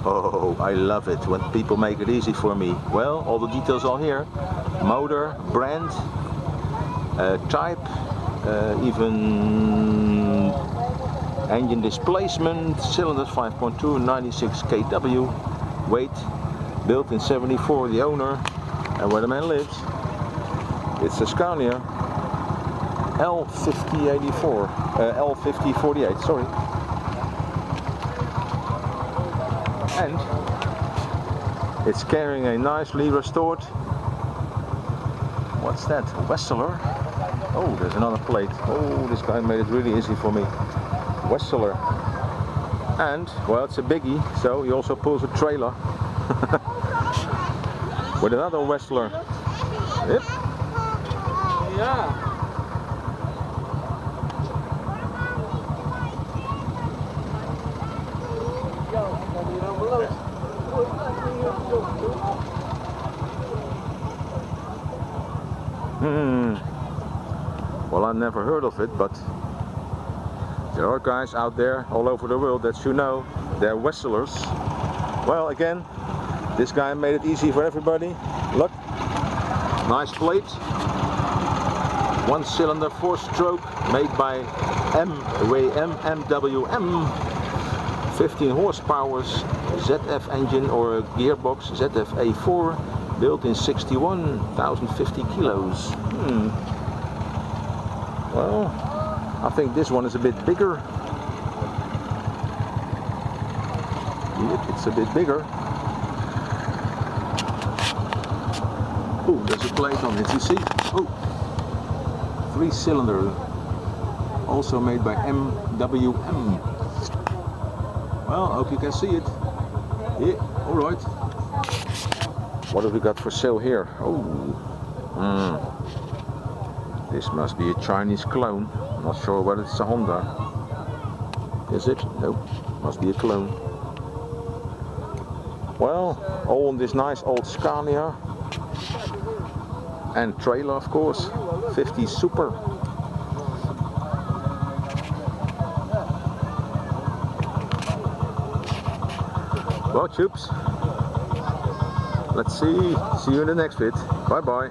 Oh, I love it when people make it easy for me. Well, all the details are here. Motor, brand, type, even engine displacement, cylinders 5.2, 96 kW, weight, built in 74, the owner, and where the man lives. It's a Scania L50.48, sorry. And it's carrying a nicely restored, what's that, Wesseler? Oh, there's another plate. Oh, this guy made it really easy for me. Wesseler. And, well, it's a biggie, so he also pulls a trailer with another Wesseler. Yep. Yeah. Well, I never heard of it, but there are guys out there all over the world that you know, they're Wesselers. Well, again, this guy made it easy for everybody. Look, nice plate. 1 cylinder, 4-stroke, made by MWM. 15 horsepower, ZF engine or gearbox, ZF-A4, built in 61,050 kilos. Well, I think this one is a bit bigger. Yep, it's a bit bigger. Oh, there's a plate on it, you see? Oh, 3-cylinder, also made by MWM. Well, I hope you can see it. Yeah, alright. What have we got for sale here? Oh, this must be a Chinese clone. I'm not sure whether it's a Honda. Is it? Nope, must be a clone. Well, all in this nice old Scania. And trailer, of course. 50 Super. Well, troops, let's see you in the next vid. Bye bye.